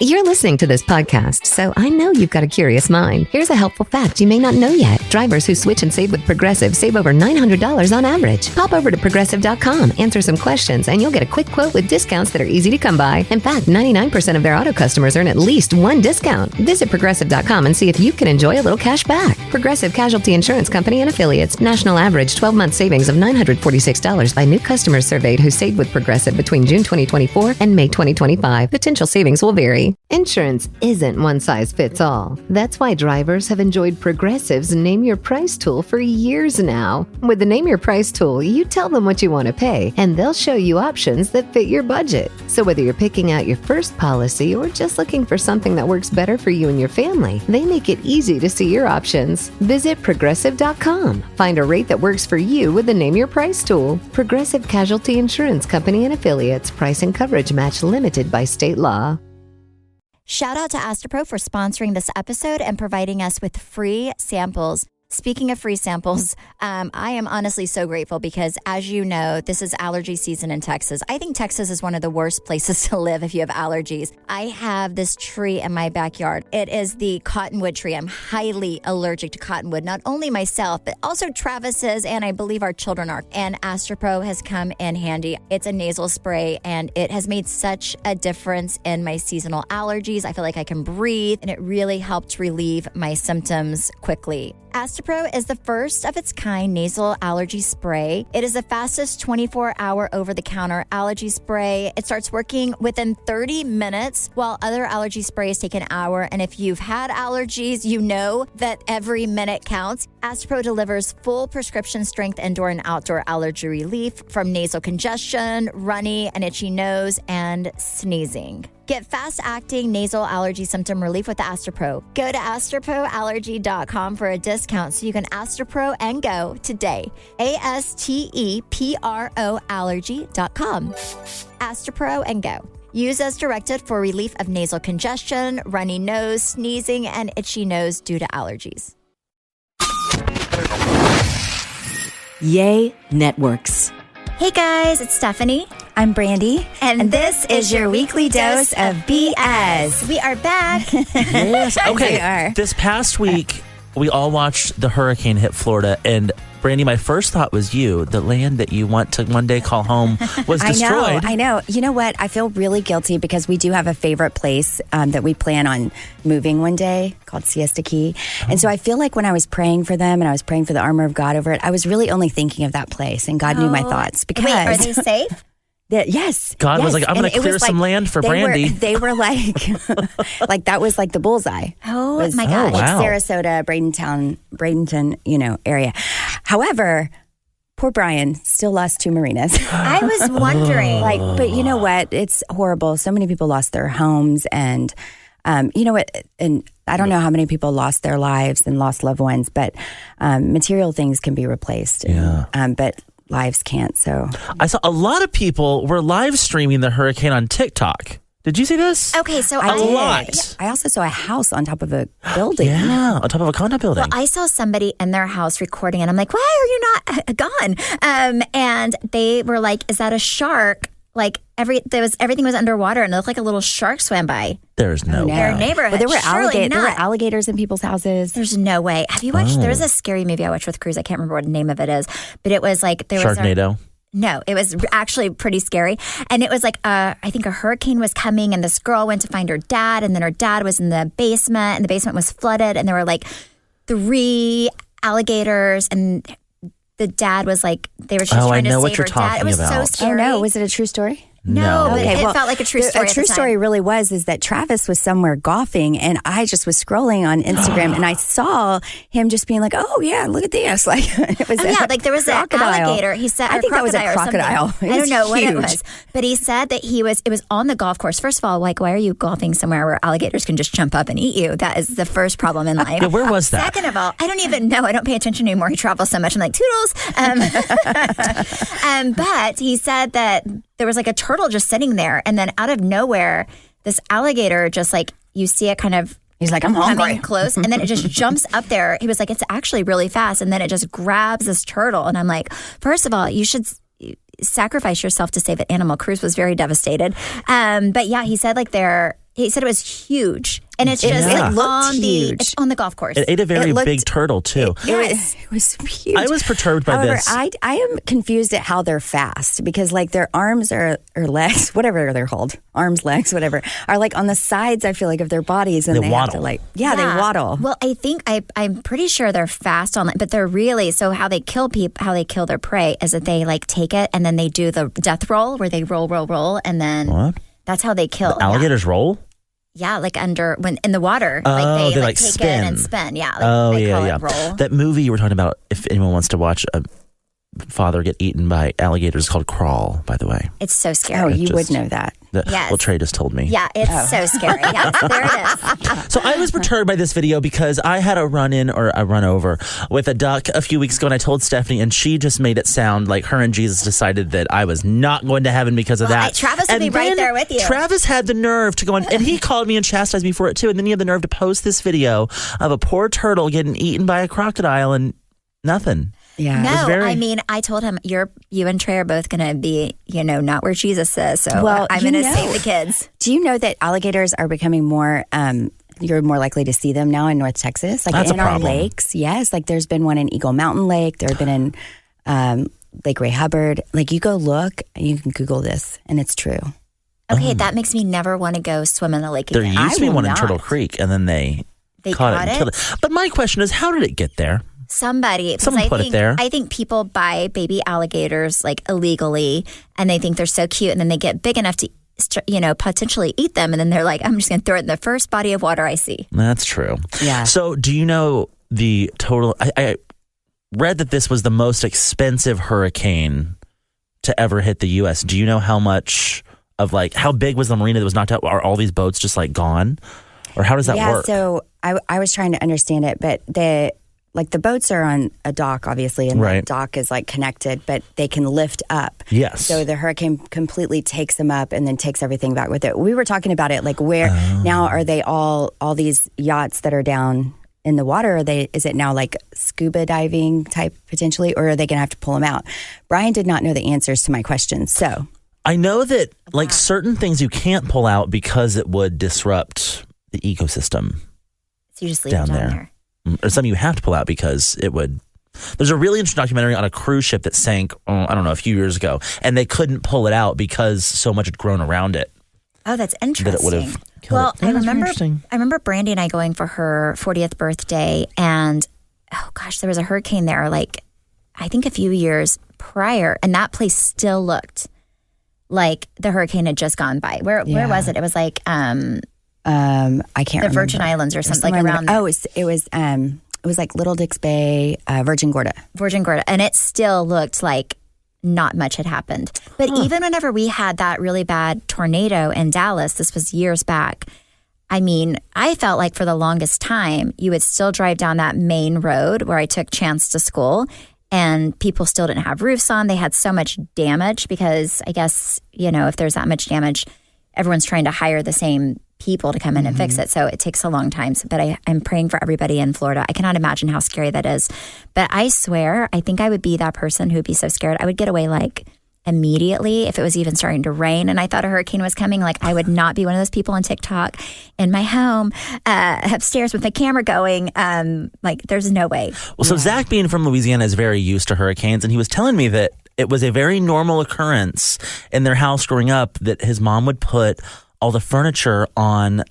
You're listening to this podcast, so I know you've got a curious mind. Here's a helpful fact you may not know yet. Drivers who switch and save with Progressive save over $900 on average. Pop over to Progressive.com, answer some questions, and you'll get a quick quote with discounts that are easy to come by. In fact, 99% of their auto customers earn at least one discount. Visit Progressive.com and see if you can enjoy a little cash back. Progressive Casualty Insurance Company and Affiliates. National average 12-month savings of $946 by new customers surveyed who saved with Progressive between June 2024 and May 2025. Potential savings will vary. Insurance isn't one size fits all. That's why drivers have enjoyed Progressive's Name Your Price tool for years now. With the Name Your Price tool, you tell them what you want to pay, and they'll show you options that fit your budget. So whether you're picking out your first policy or just looking for something that works better for you and your family, they make it easy to see your options. Visit Progressive.com. Find a rate that works for you with the Name Your Price tool. Progressive Casualty Insurance Company and Affiliates. Price and coverage match limited by state law. Shout out to Astapro for sponsoring this episode and providing us with free samples. Speaking of free samples, I am honestly so grateful because, as you know, this is allergy season in Texas. I think Texas is one of the worst places to live if you have allergies. I have this tree in my backyard. It is the cottonwood tree. I'm highly allergic to cottonwood, not only myself, but also Travis's, and I believe our children are. And Astapro has come in handy. It's a nasal spray, and it has made such a difference in my seasonal allergies. I feel like I can breathe, and it really helped relieve my symptoms quickly. Astapro is the first of its kind nasal allergy spray. It is the fastest 24-hour over-the-counter allergy spray. It starts working within 30 minutes, while other allergy sprays take an hour. And if you've had allergies, you know that every minute counts. Astapro delivers full prescription strength indoor and outdoor allergy relief from nasal congestion, runny and itchy nose, and sneezing. Get fast-acting nasal allergy symptom relief with Astapro. Go to asteproallergy.com for a discount so you can Astapro and go today. ASTEPRO allergy.com. Astapro and go. Use as directed for relief of nasal congestion, runny nose, sneezing, and itchy nose due to allergies. Yay Networks. Hey guys, it's Stephanie. I'm Brandi. And this is your weekly dose of BS. We are back. Yes. Okay. We are. This past week, we all watched the hurricane hit Florida. And Brandi, my first thought was you. The land that you want to one day call home was destroyed. I know. You know what? I feel really guilty because we do have a favorite place that we plan on moving one day called Siesta Key. And so I feel like when I was praying for them and I was praying for the armor of God over it, I was really only thinking of that place. And God knew my thoughts. Because wait, are they safe? Yes. God was like, I'm going to clear some land for Brandi. They were like, like that was like the bullseye. Oh my gosh. Like Sarasota, Bradenton, area. However, poor Brian still lost 2 marinas. I was wondering. But you know what? It's horrible. So many people lost their homes and you know what? And I don't know how many people lost their lives and lost loved ones, but material things can be replaced. Yeah. But lives can't. So I saw a lot of people were live streaming the hurricane on TikTok. Did you see this? Okay, so a lot. I also saw a house on top of a building. Yeah, on top of a condo building. Well, I saw somebody in their house recording, and I'm like, why are you not gone? And they were like, is that a shark? Like everything was underwater, and it looked like a little shark swam by. There's no way. Their neighborhood. Well, there were Surely alligators in people's houses. There's no way. Have you watched? There was a scary movie I watched with Cruz. I can't remember what the name of it is, but it was like Sharknado. No, it was actually pretty scary. And it was like, I think a hurricane was coming, and this girl went to find her dad, and then her dad was in the basement, and the basement was flooded, and there were like 3 alligators, and the dad was like, she was trying to save her dad. It was so scary. Oh no, was it a true story? No, but it felt like a true story. A true story really was that Travis was somewhere golfing, and I just was scrolling on Instagram, and I saw him just being like, "Oh yeah, look at this!" Like it was. Like there was an alligator. He said, I think that was a crocodile. I don't know what it was, but he said that it was on the golf course. First of all, like, why are you golfing somewhere where alligators can just jump up and eat you? That is the first problem in life. Yeah, where was that? Second of all, I don't even know. I don't pay attention anymore. He travels so much. I'm like, toodles. But he said that there was like a turtle just sitting there, and then out of nowhere, this alligator just like, you see it kind of, he's like, I'm hungry, coming close, and then it just jumps up there. He was like, it's actually really fast, and then it just grabs this turtle, and I'm like, first of all, you should sacrifice yourself to save an animal. Cruz was very devastated. But yeah, he said like he said it was huge. And it's just it looked on huge. it's on the golf course. It ate a very big turtle, too. Yes. It was huge. I was perturbed by However, this. I am confused at how they're fast because like their arms or legs, whatever they're called, arms, legs, whatever, are like on the sides, I feel like, of their bodies. And They have waddle. to like, they waddle. Well, I think I'm pretty sure they're fast on it, but they're really, so how they kill people, how they kill their prey is that they like take it and then they do the death roll where they roll. And then What? that's how they kill. Alligators roll? Yeah, like when in the water, Oh, they like take spin. it and spin. Yeah. Like, Oh, they call yeah. it roll. That movie you were talking about, if anyone wants to watch a father get eaten by alligators, called Crawl, by the way. It's so scary. Oh, you Just- would know that. Yes. Well, Trey just told me. Yeah, it's so scary. Yeah, there it is. So I was perturbed by this video because I had a run-in or a run-over with a duck a few weeks ago, and I told Stephanie, and she just made it sound like her and Jesus decided that I was not going to heaven because of that. Travis would And be right then there with you. Travis had the nerve to go on, and he called me and chastised me for it too, and then he had the nerve to post this video of a poor turtle getting eaten by a crocodile and nothing. Yeah. No, I told him you and Trey are both going to be, not where Jesus is. So Well, I'm going to save the kids. Do you know that alligators are becoming more, you're more likely to see them now in North Texas? Like That's in a our problem. lakes. Yes. Like there's been one in Eagle Mountain Lake. There have been in Lake Ray Hubbard. Like you go look, you can Google this and it's true. Okay, that makes me never want to go swim in the lake There again. used to be will one in not. Turtle Creek, and then they caught it and killed it. But my question is, how did it get there? Somebody, because Someone put it there. I think people buy baby alligators like illegally, and they think they're so cute, and then they get big enough to, potentially eat them, and then they're like, I'm just going to throw it in the first body of water I see. That's true. Yeah. So do you know the total? I read that this was the most expensive hurricane to ever hit the U.S. Do you know how much of how big was the marina that was knocked out? Are all these boats just gone? Or how does that work? So I was trying to understand it, but the boats are on a dock, obviously, and Right. the dock is connected, but they can lift up. Yes. So the hurricane completely takes them up and then takes everything back with it. We were talking about it, where now are they all these yachts that are down in the water? Is it now scuba diving type potentially, or are they going to have to pull them out? Brian did not know the answers to my questions, so. I know that certain things you can't pull out because it would disrupt the ecosystem So you just leave down it down there. there. Or some you have to pull out because it would. There's a really interesting documentary on a cruise ship that sank, I don't know, a few years ago, and they couldn't pull it out because so much had grown around it Oh, that's interesting. that it would have killed Well, it. I That's remember interesting. Brandi and I going for her 40th birthday, and there was a hurricane there, I think a few years prior, and that place still looked like the hurricane had just gone by. Where was it? It was I can't the remember. Virgin Islands or something Somewhere around there. it was Little Dix Bay, Virgin Gorda. Virgin Gorda, and it still looked like not much had happened. But even whenever we had that really bad tornado in Dallas, this was years back, I felt like for the longest time, you would still drive down that main road where I took Chance to school, and people still didn't have roofs on. They had so much damage because I guess, if there's that much damage, everyone's trying to hire the same people to come in and fix it. So it takes a long time. But I'm praying for everybody in Florida. I cannot imagine how scary that is. But I swear, I think I would be that person who would be so scared. I would get away immediately if it was even starting to rain and I thought a hurricane was coming. I would not be one of those people on TikTok in my home upstairs with the camera going. There's no way. Well, so Zach, being from Louisiana, is very used to hurricanes, and he was telling me that it was a very normal occurrence in their house growing up that his mom would put all the furniture on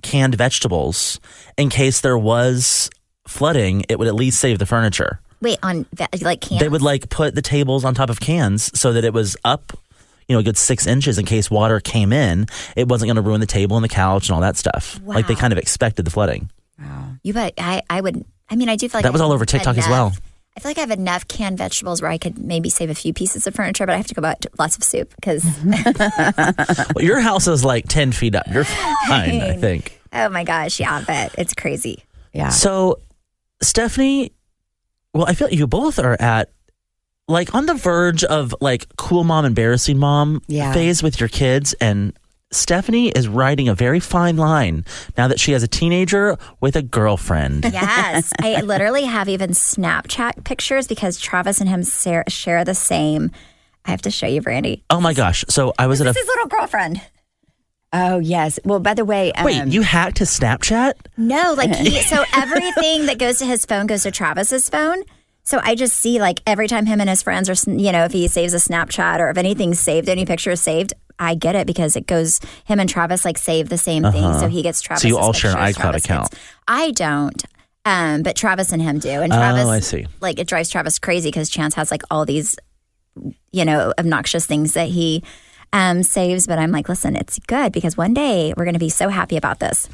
canned vegetables in case there was flooding. It would at least save the furniture. Wait, on cans? They would put the tables on top of cans so that it was up, a good 6 inches in case water came in. It wasn't going to ruin the table and the couch and all that stuff. Wow. They kind of expected the flooding. I do feel like That was all over TikTok as well. I feel like I have enough canned vegetables where I could maybe save a few pieces of furniture, but I have to go buy lots of soup because. Well, your house is 10 feet up. You're fine, I think. Oh my gosh, yeah, but it's crazy. Yeah. So, Stephanie, well, I feel like you both are at on the verge of cool mom, embarrassing mom phase with your kids, and Stephanie is riding a very fine line now that she has a teenager with a girlfriend. Yes. I literally have even Snapchat pictures because Travis and him share the same. I have to show you, Brandi. Oh my gosh. So I was at This is his little girlfriend. Oh, yes. Well, by the way, Wait, you hacked his Snapchat? No, like so everything that goes to his phone goes to Travis's phone. So I just see like every time him and his friends are, if he saves a Snapchat or if anything's saved, any picture is saved, I get it because it goes, him and Travis like save the same thing. So he gets Travis. So you all share an iCloud account? I don't. But Travis and him do. And Travis, I see. Like it drives Travis crazy because Chance has like all these, obnoxious things that he saves. But I'm like, listen, it's good because one day we're going to be so happy about this.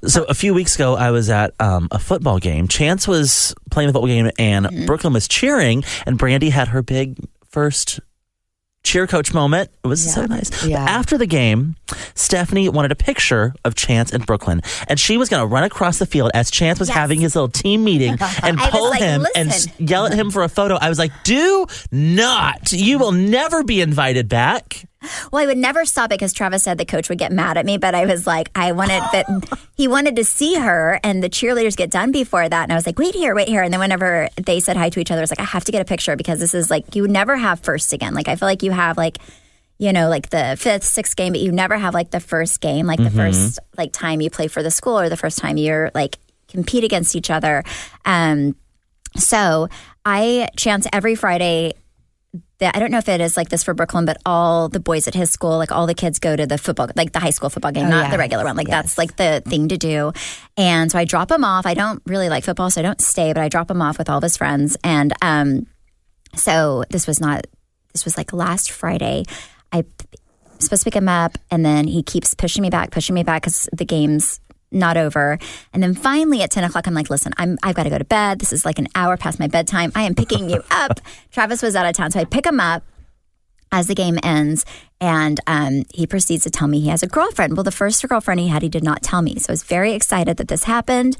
So a few weeks ago, I was at a football game. Chance was playing the football game and Brooklyn was cheering and Brandi had her big first cheer coach moment. It was so nice. Yeah. But after the game, Stephanie wanted a picture of Chance and Brooklyn, and she was going to run across the field as Chance was having his little team meeting and pull him and yell at him for a photo. I was like, do not. You will never be invited back. Well, I would never stop it because Travis said the coach would get mad at me, but I was like, he wanted to see her and the cheerleaders get done before that. And I was like, wait here. And then whenever they said hi to each other, I was like, I have to get a picture because this is like, you never have first again. Like, I feel like you have like, like the 5th, 6th game, but you never have like the first game, like the first like time you play for the school or the first time you're like compete against each other. So I chance every Friday. I don't know if it is like this for Brooklyn, but all the boys at his school, like all the kids go to the football, like the high school football game, not the regular one. Like that's like the thing to do. And so I drop him off. I don't really like football, so I don't stay, but I drop him off with all of his friends. And so this was like last Friday. I was supposed to pick him up, and then he keeps pushing me back because the game's not over. And then finally at 10 o'clock, I'm like, listen, I've got to go to bed. This is like an hour past my bedtime. I am picking you up. Travis was out of town. So I pick him up as the game ends. And he proceeds to tell me he has a girlfriend. Well, the first girlfriend he had, he did not tell me. So I was very excited that this happened.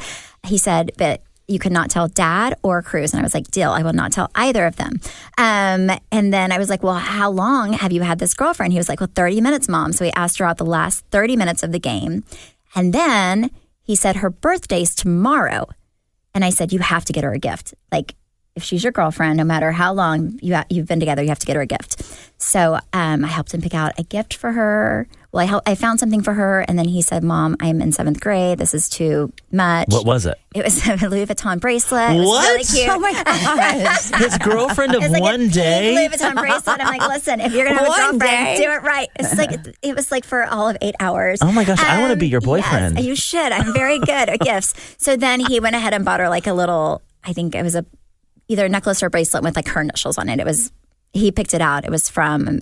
He said, but you could not tell Dad or Cruz. And I was like, deal, I will not tell either of them. And then I was like, well, how long have you had this girlfriend? He was like, well, 30 minutes, Mom. So he asked her out the last 30 minutes of the game. And then he said, her birthday's tomorrow. And I said, you have to get her a gift. Like, if she's your girlfriend, no matter how long you've been together, you have to get her a gift. So I helped him pick out a gift for her. Well, I found something for her. And then he said, Mom, I'm in 7th grade. This is too much. What was it? It was a Louis Vuitton bracelet. It was really cute. Oh my gosh. His girlfriend of like one day? Louis Vuitton bracelet. I'm like, listen, if you're going to have a girlfriend, day? do it right. It's like, it was like for all of 8 hours. Oh my gosh, I want to be your boyfriend. Yes, you should. I'm very good at gifts. So then he went ahead and bought her like a little, I think it was either a necklace or a bracelet with like her initials on it. He picked it out. It was from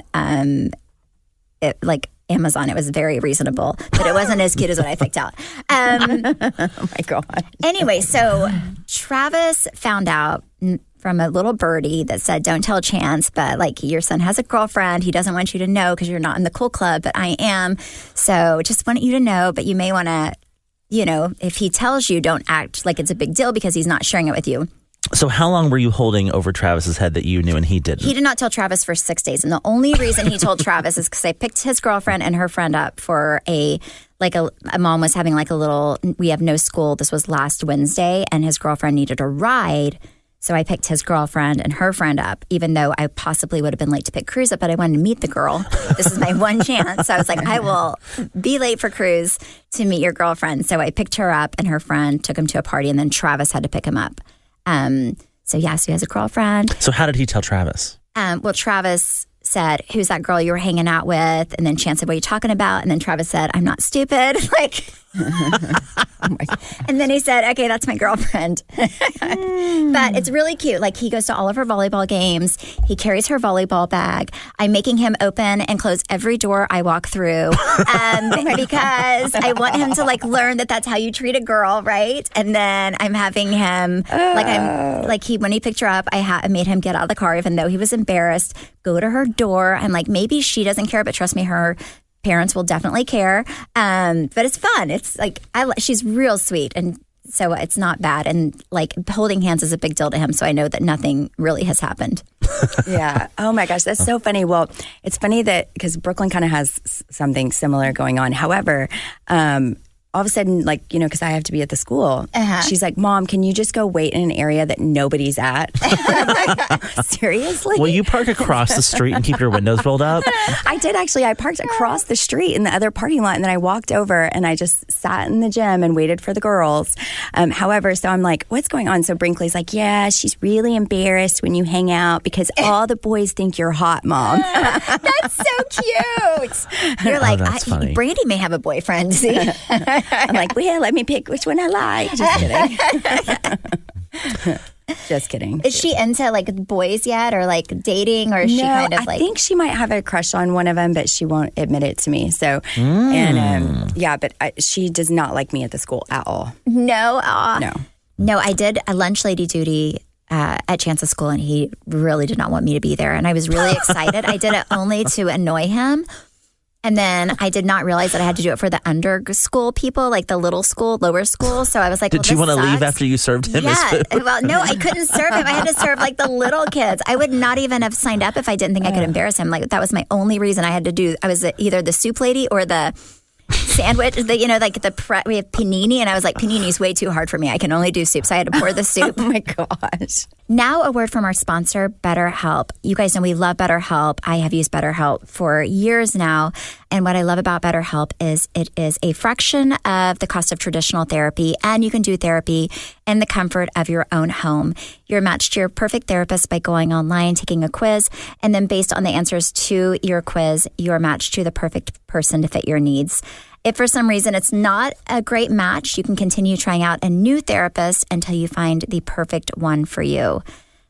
Amazon. It was very reasonable, but it wasn't as cute as what I picked out. Oh my God. Anyway, so Travis found out from a little birdie that said, don't tell Chance, but like your son has a girlfriend. He doesn't want you to know because you're not in the cool club, but I am. So just wanted you to know, but you may want to, if he tells you, don't act like it's a big deal because he's not sharing it with you. So how long were you holding over Travis's head that you knew and he didn't? He did not tell Travis for 6 days. And the only reason he told Travis is because I picked his girlfriend and her friend up for a mom was having like a little, we have no school. This was last Wednesday and his girlfriend needed a ride. So I picked his girlfriend and her friend up, even though I possibly would have been late to pick Cruz up, but I wanted to meet the girl. This is my one chance. So I was like, I will be late for Cruz to meet your girlfriend. So I picked her up and her friend took him to a party and then Travis had to pick him up. So he has a girlfriend. So how did he tell Travis? Well, Travis said, who's that girl you were hanging out with? And then Chance said, what are you talking about? And then Travis said, I'm not stupid. And then he said, okay, that's my girlfriend. But it's really cute. Like he goes to all of her volleyball games. He carries her volleyball bag. I'm making him open and close every door I walk through because I want him to like learn that that's how you treat a girl, right? And then I'm having him when he picked her up, I made him get out of the car even though he was embarrassed. Go to her door. I'm like, maybe she doesn't care, but trust me, her parents will definitely care. But it's fun. It's like she's real sweet, and so it's not bad. And like holding hands is a big deal to him, so I know that nothing really has happened. Yeah. Oh my gosh, that's so funny. Well, it's funny that because Brooklyn kind of has something similar going on. However, all of a sudden, like, you know, because I have to be at the school, she's like, Mom, can you just go wait in an area that nobody's at? Seriously? Will you park across the street and keep your windows rolled up? I did actually. I parked across the street in the other parking lot, and then I walked over and I just sat in the gym and waited for the girls. However, so I'm like, what's going on? So Brinkley's like, yeah, she's really embarrassed when you hang out because all the boys think you're hot, Mom. That's so cute. You're like, that's funny. Brandi may have a boyfriend. See? I'm like, well, let me pick which one I like. Just kidding. Just kidding. Is she into like boys yet, or like dating, or is she kind of like? I think she might have a crush on one of them, but she won't admit it to me. So, but she does not like me at the school at all. No, No. I did a lunch lady duty at Chance's school, and he really did not want me to be there, and I was really excited. I did it only to annoy him. And then I did not realize that I had to do it for the under school people, like the little school, lower school. So I was like, Did you want to leave after you served him his food? Well, no, I couldn't serve him. I had to serve like the little kids. I would not even have signed up if I didn't think I could embarrass him. Like that was my only reason I had to do. I was either the soup lady or the sandwich, we have panini, and I was like, panini's way too hard for me. I can only do soup, so I had to pour the soup. Oh my gosh. Now a word from our sponsor, BetterHelp. You guys know we love BetterHelp. I have used BetterHelp for years now, and what I love about BetterHelp is it is a fraction of the cost of traditional therapy, and you can do therapy in the comfort of your own home. You're matched to your perfect therapist by going online, taking a quiz, and then based on the answers to your quiz, you're matched to the perfect person to fit your needs. If for some reason it's not a great match, you can continue trying out a new therapist until you find the perfect one for you.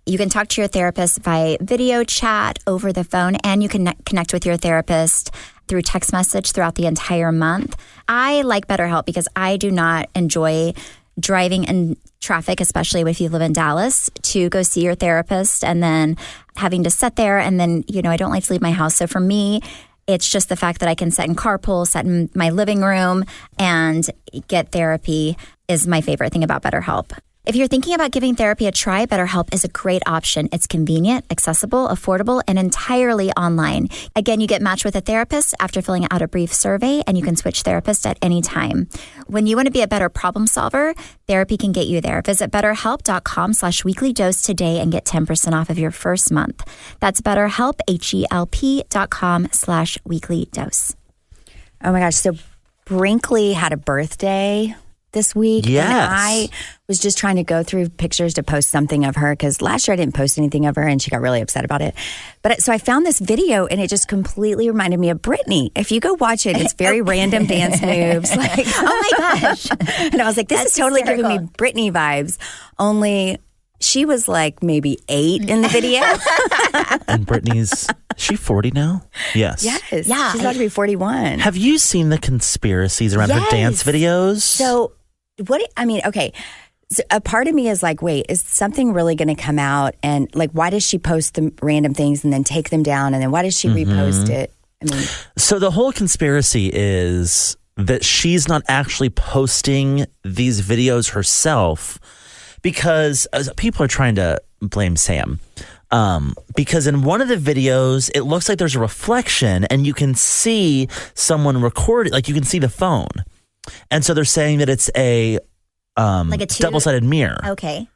You can talk to your therapist via video chat, over the phone, and you can connect with your therapist through text message throughout the entire month. I like BetterHelp because I do not enjoy driving in traffic, especially if you live in Dallas, to go see your therapist and then having to sit there. And then, I don't like to leave my house. So for me, it's just the fact that I can sit in carpool, sit in my living room, and get therapy is my favorite thing about BetterHelp. If you're thinking about giving therapy a try, BetterHelp is a great option. It's convenient, accessible, affordable, and entirely online. Again, you get matched with a therapist after filling out a brief survey, and you can switch therapists at any time. When you want to be a better problem solver, therapy can get you there. Visit BetterHelp.com/weeklydose today and get 10% off of your first month. That's BetterHelp, HELP.com/weeklydose. Oh my gosh. So Brinkley had a birthday this week. Yes. And I was just trying to go through pictures to post something of her because last year I didn't post anything of her and she got really upset about it. But so I found this video and it just completely reminded me of Britney. If you go watch it, it's very random dance moves. Like, oh my gosh. And I was like, this is totally giving me Britney vibes. Only she was like maybe 8 in the video. And Britney's, she 40 now? Yes. Yes. Yeah. She's about to be 41. Have you seen the conspiracies around her dance videos? So okay. So a part of me is like, wait, is something really going to come out? And like, why does she post the random things and then take them down? And then why does she repost it? So the whole conspiracy is that she's not actually posting these videos herself because people are trying to blame Sam. Because in one of the videos, it looks like there's a reflection and you can see someone record it, like you can see the phone. And so they're saying that it's a like a double-sided mirror. Okay.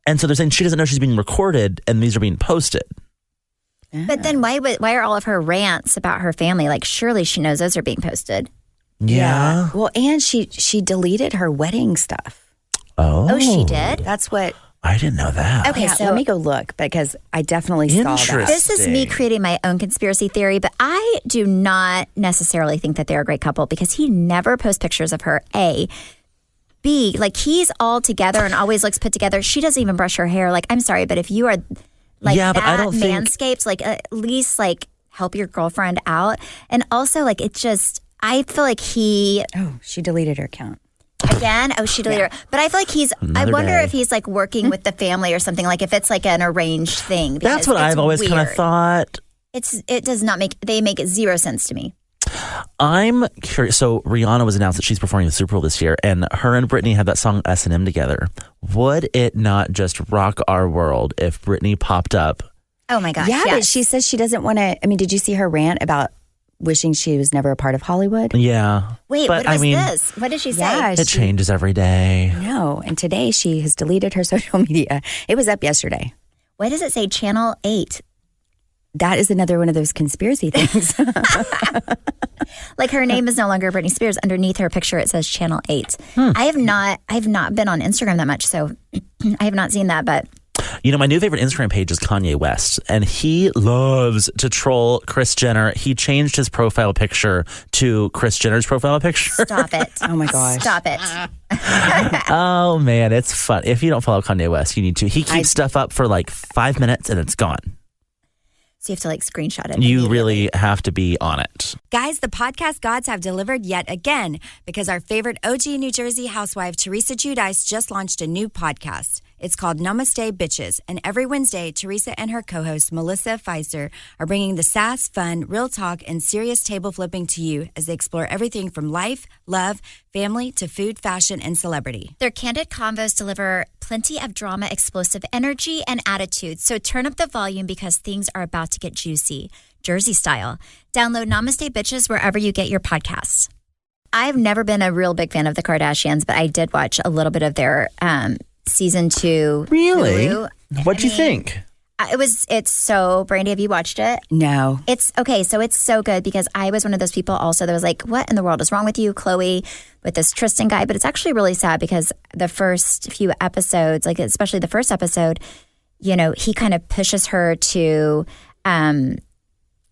And so they're saying she doesn't know she's being recorded and these are being posted. But then why are all of her rants about her family? Like, surely she knows those are being posted. Yeah. Well, and she deleted her wedding stuff. Oh, she did? That's what. I didn't know that. Okay, So let me go look because I definitely saw that. This is me creating my own conspiracy theory, but I do not necessarily think that they're a great couple because he never posts pictures of her, A. B, like he's all together and always looks put together. She doesn't even brush her hair. Like, I'm sorry, but if you are like but I don't manscaped, like at least like help your girlfriend out. And also like it just, I feel like he. Oh, she deleted her account. Again? Oh, she deleted her. But I feel like I wonder if he's like working with the family or something, like if it's like an arranged thing. That's what I've always kind of thought. It does not make zero sense to me. I'm curious. So Rihanna was announced that she's performing the Super Bowl this year, and her and Britney had that song S&M together. Would it not just rock our world if Britney popped up? Oh my gosh. Yeah, but she says she doesn't want to. I mean, did you see her rant about wishing she was never a part of Hollywood. Yeah. Wait, but, what was this? What did she say? Yeah, it changes every day. No, and today she has deleted her social media. It was up yesterday. Why does it say Channel 8? That is another one of those conspiracy things. Like her name is no longer Britney Spears. Underneath her picture, it says Channel 8. I have not been on Instagram that much, so I have not seen that. But you know, my new favorite Instagram page is Kanye West, and he loves to troll Kris Jenner. He changed his profile picture to Kris Jenner's profile picture. stop it! Oh my gosh! Stop it! Oh man, it's fun. If you don't follow Kanye West, you need to. He keeps stuff up for like 5 minutes and it's gone. So you have to like screenshot it. You really have to be on it. Guys, the podcast gods have delivered yet again because our favorite OG New Jersey housewife, Teresa Giudice, just launched a new podcast. It's called Namaste Bitches, and every Wednesday, Teresa and her co-host, Melissa Pfeister, are bringing the sass, fun, real talk, and serious table flipping to you as they explore everything from life, love, family, to food, fashion, and celebrity. Their candid convos deliver plenty of drama, explosive energy, and attitude. So turn up the volume because things are about to get juicy, Jersey style. Download Namaste Bitches wherever you get your podcasts. I've never been a real big fan of the Kardashians, but I did watch a little bit of their season 2. Really? Hulu. What'd you think? It's so, Brandi, have you watched it? No. It's okay. So it's so good because I was one of those people also that was like, what in the world is wrong with you, Chloe, with this Tristan guy? But it's actually really sad because the first few episodes, like especially the first episode, you know, he kind of pushes her to, well,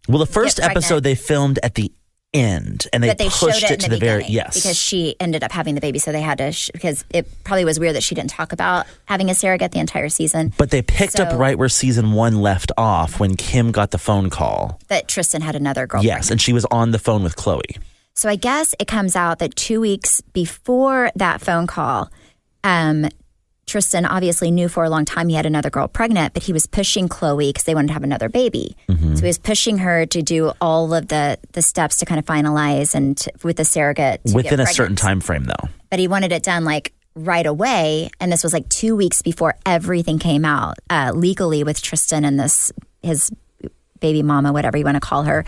the first episode they filmed at the end and they pushed it to the very, yes. Because she ended up having the baby. So they had to, because it probably was weird that she didn't talk about having a surrogate the entire season. But they picked up right where season 1 left off when Kim got the phone call. That Tristan had another girl. Yes, and she was on the phone with Chloe. So I guess it comes out that 2 weeks before that phone call, Tristan obviously knew for a long time he had another girl pregnant, but he was pushing Chloe because they wanted to have another baby. So he was pushing her to do all of the steps to kind of finalize and with the surrogate. Within a certain time frame, though. But he wanted it done like right away. And this was like 2 weeks before everything came out legally with Tristan and his baby mama, whatever you want to call her.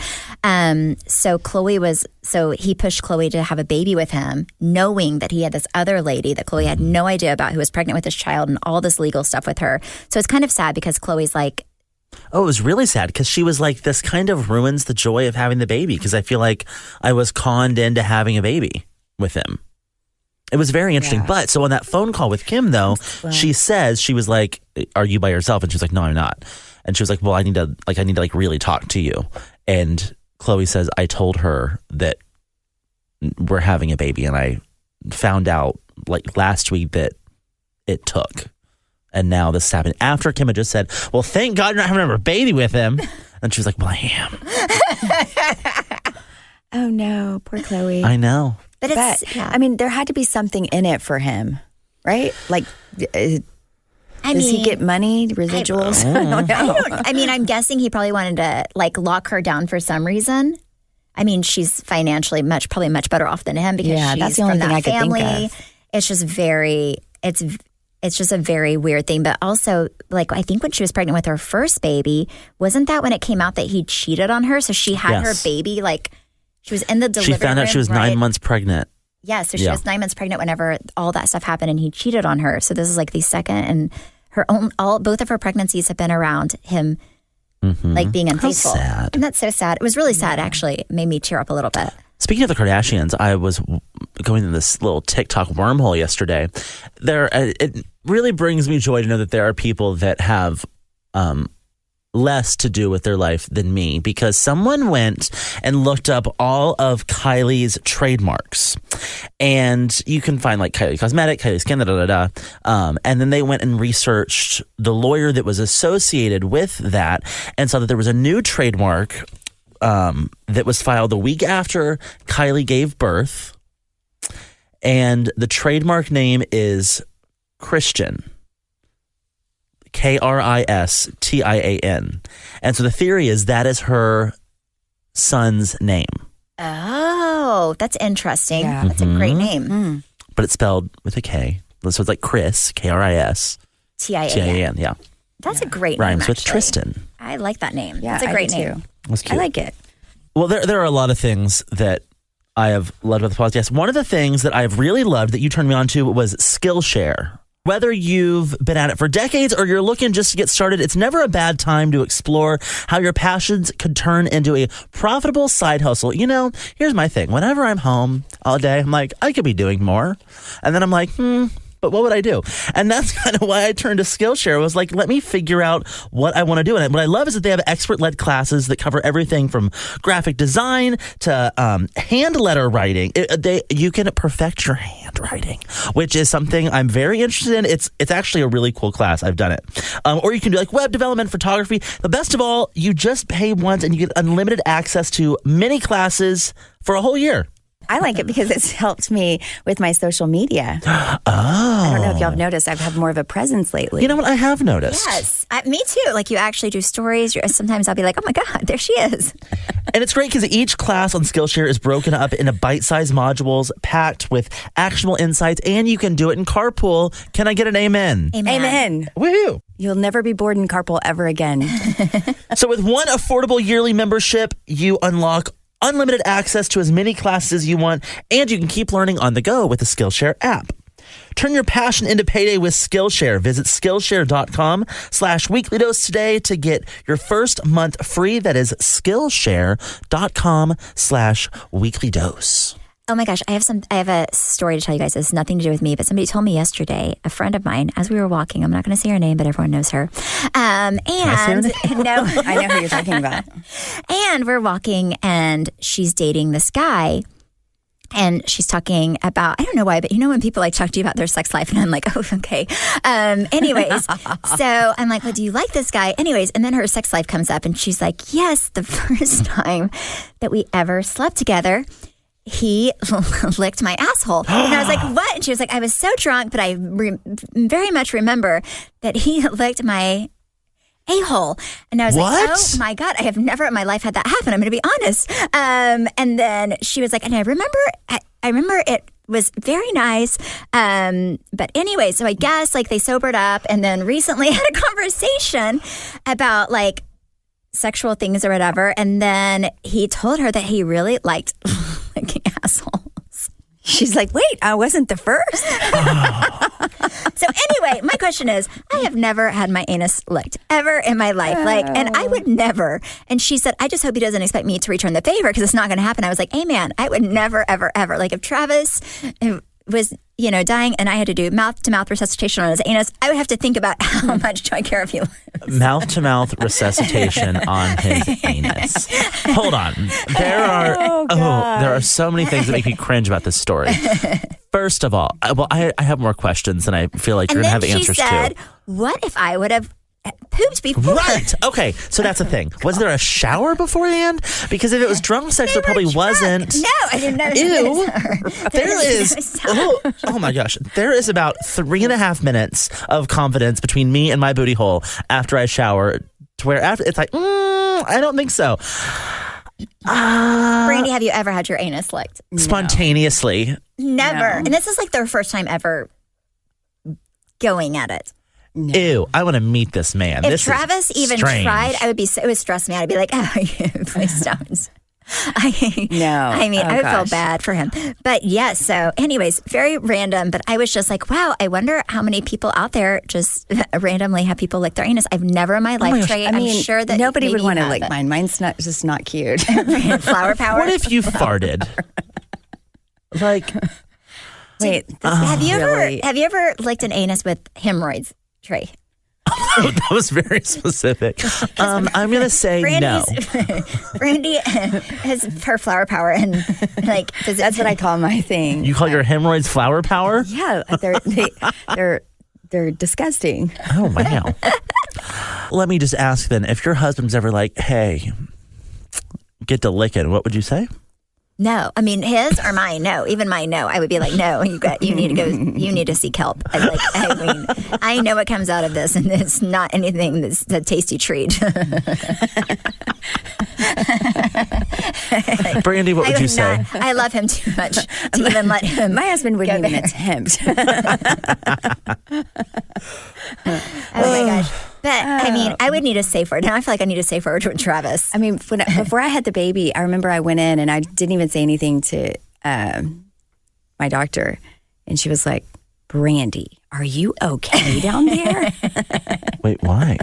So he pushed Chloe to have a baby with him, knowing that he had this other lady that Chloe had no idea about who was pregnant with his child and all this legal stuff with her. So it's kind of sad because Chloe's like, oh, it was really sad because she was like, this kind of ruins the joy of having the baby because I feel like I was conned into having a baby with him. It was very interesting. Yeah. But so on that phone call with Kim, though, she says, she was like, are you by yourself? And she was like, no, I'm not. And she was like, well, I need to really talk to you. And Chloe says, I told her that we're having a baby. And I found out like last week that it took. And now this happened after Kim had just said, well, thank God you're not having another baby with him. And she was like, well, I am. Oh, no. Poor Chloe. I know. But I mean, there had to be something in it for him, right? Like, does he get money, residuals? I don't know. I mean, I'm guessing he probably wanted to like lock her down for some reason. I mean, she's financially probably much better off than him because she's that's the only from thing that I could family. think of. It's just it's just a very weird thing. But also, like, I think when she was pregnant with her first baby, wasn't that when it came out that he cheated on her? So she had her baby, like, she was in the delivery room. She found out she was 9 months pregnant. Yeah, so she was 9 months pregnant whenever all that stuff happened, and he cheated on her. So this is like the second, and both of her pregnancies have been around him, like being unfaithful. How sad. And that's so sad. It was really sad, actually. It made me tear up a little bit. Speaking of the Kardashians, I was going through this little TikTok wormhole yesterday. It really brings me joy to know that there are people that have less to do with their life than me, because someone went and looked up all of Kylie's trademarks, and you can find like Kylie Cosmetic, Kylie Skin, and then they went and researched the lawyer that was associated with that and saw that there was a new trademark that was filed the week after Kylie gave birth, and the trademark name is Christian. Kristin. And so the theory is that is her son's name. Oh, that's interesting. Yeah. That's a great name. But it's spelled with a K. So it's like Chris, Kris. Tian. Yeah. That's a great name. Rhymes with actually. Tristan. I like that name. Yeah, that's a great name. That's cute. I like it. Well, there are a lot of things that I have loved about the podcast. One of the things that I've really loved that you turned me on to was Skillshare. Whether you've been at it for decades or you're looking just to get started, it's never a bad time to explore how your passions could turn into a profitable side hustle. You know, here's my thing. Whenever I'm home all day, I'm like, I could be doing more. And then I'm like, but what would I do? And that's kind of why I turned to Skillshare. I was like, let me figure out what I want to do. And what I love is that they have expert-led classes that cover everything from graphic design to hand letter writing. You can perfect your handwriting, which is something I'm very interested in. It's actually a really cool class. I've done it. Or you can do like web development, photography. The best of all, you just pay once and you get unlimited access to many classes for a whole year. I like it because it's helped me with my social media. Oh. I don't know if y'all have noticed, I've had more of a presence lately. You know what? I have noticed. Yes, me too. Like you actually do stories. Sometimes I'll be like, oh my God, there she is. And it's great because each class on Skillshare is broken up into bite-sized modules packed with actionable insights, and you can do it in carpool. Can I get an amen? Amen. Woohoo! You'll never be bored in carpool ever again. So with one affordable yearly membership, you unlock unlimited access to as many classes as you want, and you can keep learning on the go with the Skillshare app. Turn your passion into payday with Skillshare. Visit Skillshare.com/weeklydose today to get your first month free. That is Skillshare.com/weeklydose. Oh my gosh, I have a story to tell you guys. It's nothing to do with me, but somebody told me yesterday, a friend of mine, as we were walking, I'm not going to say her name, but everyone knows her. And no, I know who you're talking about. And we're walking and she's dating this guy. And she's talking about, I don't know why, but you know when people like talk to you about their sex life and I'm like, oh, okay. Anyways, so I'm like, well, do you like this guy? Anyways, and then her sex life comes up and she's like, yes, the first time that we ever slept together, he licked my asshole. And I was like, what? And she was like, I was so drunk, but I very much remember that he licked my a-hole. And I was like, oh my God, I have never in my life had that happen. I'm going to be honest. And then she was like, and I remember it was very nice. But anyway, so I guess like they sobered up and then recently had a conversation about like sexual things or whatever. And then he told her that he really liked licking assholes. She's like, wait, I wasn't the first. So anyway, my question is, I have never had my anus licked ever in my life. And I would never. And she said, I just hope he doesn't expect me to return the favor because it's not going to happen. I was like, amen. I would never, ever, ever. Like if Travis was, dying and I had to do mouth-to-mouth resuscitation on his anus, I would have to think about how much do I care if he lives. Mouth-to-mouth resuscitation on his anus. Hold on. There are so many things that make me cringe about this story. First of all, I have more questions than I feel like you're going to have answers to. And then she said, what if I would have pooped before? Right. Okay. So that's the thing. Was there a shower beforehand? Because if it was drunk sex, there probably wasn't. No, I didn't know. Ew. There is. Oh my gosh. There is about 3.5 minutes of confidence between me and my booty hole after I shower, to where after it's like, I don't think so. Brandi, have you ever had your anus licked? Spontaneously. Never. No. And this is like their first time ever going at it. No. Ew, I want to meet this man. If this Travis even strange. tried, it would stress me out. I'd be like, oh, please don't. I would feel bad for him. But yes, so anyways, very random. But I was just like, wow, I wonder how many people out there just randomly have people lick their anus. I've never in my life, Trey. I'm sure that nobody would want to lick mine. Mine's just not cute. Flower power. What if you farted? Like, wait, have you ever licked an anus with hemorrhoids, Trey? that was very specific. I'm going to say no. Brandi has her flower power, and like that's what I call my thing. You call your hemorrhoids flower power? Yeah, they're disgusting. Oh wow. Let me just ask then, if your husband's ever like, "Hey, get to licking," what would you say? No, I mean his or mine. No, even mine. No, I would be like, no, you need to go. You need to seek help. I know what comes out of this, and it's not anything that's a tasty treat. Brandi, what would you say? I love him too much to even let him. My husband wouldn't even attempt. Oh my gosh. But I mean, I would need a safe word. Now I feel like I need a safe word with Travis. I mean, before I had the baby, I remember I went in and I didn't even say anything to my doctor. And she was like, Brandi, are you okay down there? Wait, why?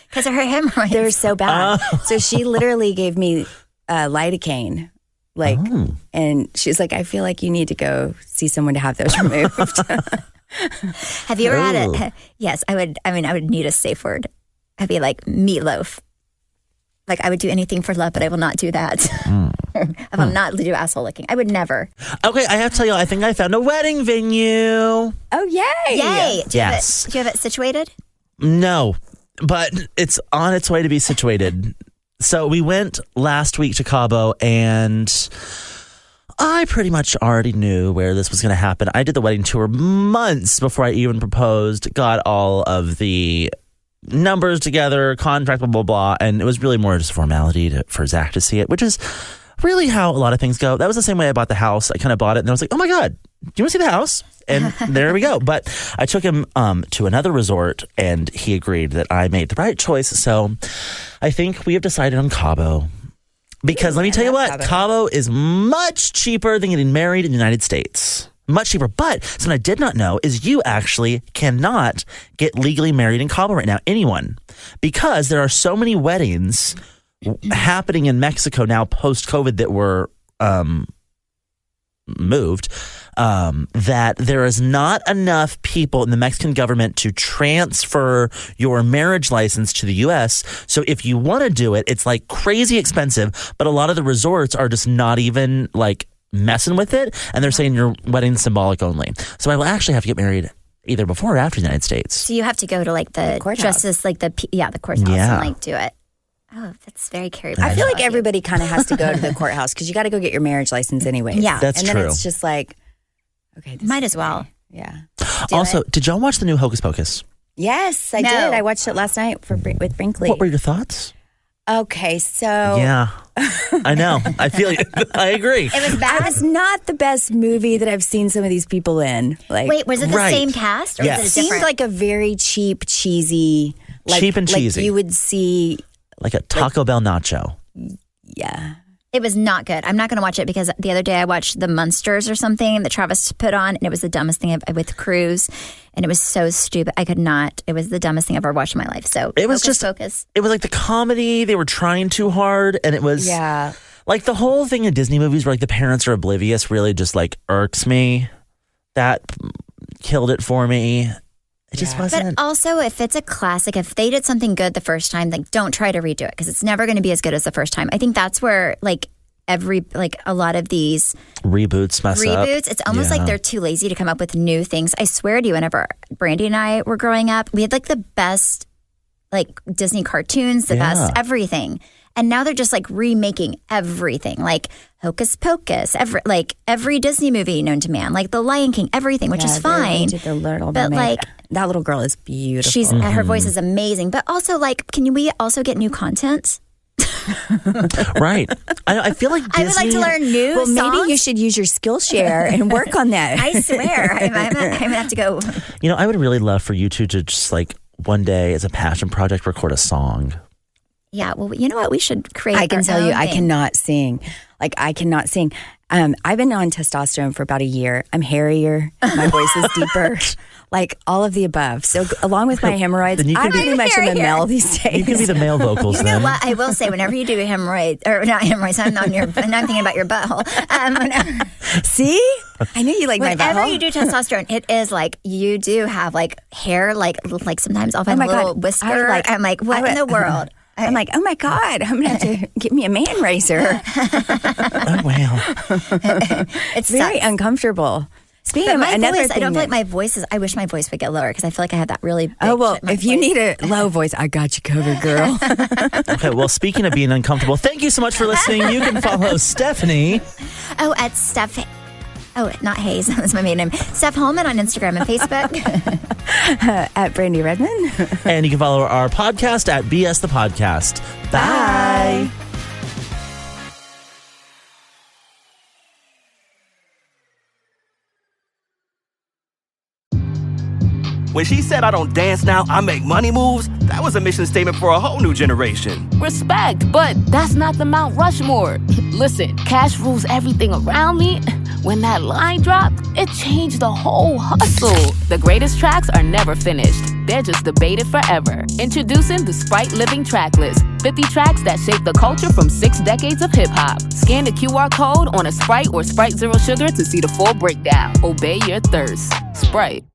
Because of her hemorrhoids. They're so bad. So she literally gave me lidocaine. And she's like, I feel like you need to go see someone to have those removed. Have you ever had it? Yes, I would. I mean, I would need a safe word. I'd be like meatloaf. Like I would do anything for love, but I will not do that. If I'm not do asshole licking, I would never. Okay, I have to tell you, I think I found a wedding venue. Oh, yay. Yay. Do Yes. you have it situated? No, but it's on its way to be situated. So we went last week to Cabo, and I pretty much already knew where this was going to happen. I did the wedding tour months before I even proposed, got all of the numbers together, contract, blah, blah, blah. And it was really more just a formality for Zach to see it, which is really how a lot of things go. That was the same way I bought the house. I kind of bought it and I was like, oh my God, do you want to see the house? And there we go. But I took him to another resort and he agreed that I made the right choice. So I think we have decided on Cabo. Because let me tell you what, Cabo is much cheaper than getting married in the United States. Much cheaper. But something I did not know is you actually cannot get legally married in Cabo right now. Anyone. Because there are so many weddings happening in Mexico now post-COVID that were moved, that there is not enough people in the Mexican government to transfer your marriage license to the U.S. So if you want to do it, it's like crazy expensive, but a lot of the resorts are just not even like messing with it, and they're saying your wedding's symbolic only. So I will actually have to get married either before or after the United States. So you have to go to like the justice, like the courthouse and like do it. Oh, that's very curious. I feel like everybody kind of has to go to the courthouse because you got to go get your marriage license anyway. Yeah. That's true. true. And then it's just like, okay. Might as well. Yeah. Also, did y'all watch the new Hocus Pocus? Yes, I did. I watched it last night with Brinkley. What were your thoughts? Okay, so. Yeah. I know. I feel you. I agree. It was bad. It's not the best movie that I've seen some of these people in. Like, wait, was it the same cast? Or Yes. was it it seemed different? like a very cheap, cheesy. Cheap and cheesy. Like you would see. Like a Taco Bell nacho. Yeah. It was not good. I'm not going to watch it because the other day I watched The Munsters or something that Travis put on, and it was the dumbest thing with Cruz, and it was so stupid. I could not. It was the dumbest thing I've ever watched in my life. So it was focus. It was like the comedy. They were trying too hard, and it was like the whole thing in Disney movies where like the parents are oblivious really just like irks me. That killed it for me. It just wasn't. But also, if it's a classic, if they did something good the first time, like don't try to redo it because it's never going to be as good as the first time. I think that's where a lot of these reboots mess up. It's almost like they're too lazy to come up with new things. I swear to you, whenever Brandi and I were growing up, we had like the best like Disney cartoons, the best everything. And now they're just like remaking everything, like Hocus Pocus, every Disney movie known to man, like The Lion King, everything, which is fine. But like that little girl is beautiful. Her voice is amazing. But also, like, we also get new content? Right. I feel like Disney, I would like to learn new songs. Maybe you should use your Skillshare and work on that. I swear, I'm gonna have to go. You know, I would really love for you two to just like one day as a passion project record a song. Yeah, well, you know what? We should create. I can tell you, thing. I cannot sing. Like, I cannot sing. I've been on testosterone for about a year. I'm hairier. My voice is deeper. Like, all of the above. So, along with my hemorrhoids, I'm pretty much a male these days. You can be the male vocals You know what? I will say, whenever you do hemorrhoids, or not hemorrhoids, I'm thinking about your butthole. See? I knew you like my butthole. Whenever you do testosterone, it is like you do have like hair, like sometimes I'll find a little whisker. I'm like, what in the world? I'm like, oh my God, I'm going to have to get me a man razor. Oh, wow. It's very uncomfortable. Speaking of another voice, thing, I don't feel like my voice is, I wish my voice would get lower because I feel like I have that really big if you need a low voice, I got you covered, girl. Okay, well, speaking of being uncomfortable, thank you so much for listening. You can follow Stephanie. Oh, at Steph. Oh, not Hayes. That's my maiden name. Steph Holman on Instagram and Facebook. At Brandi Redmond. And you can follow our podcast at BS the Podcast. Bye. When she said I don't dance now, I make money moves, that was a mission statement for a whole new generation. Respect, but that's not the Mount Rushmore. Listen, cash rules everything around me. When that line dropped, it changed the whole hustle. The greatest tracks are never finished. They're just debated forever. Introducing the Sprite Living Tracklist. 50 tracks that shape the culture from 6 decades of hip-hop. Scan the QR code on a Sprite or Sprite Zero Sugar to see the full breakdown. Obey your thirst. Sprite.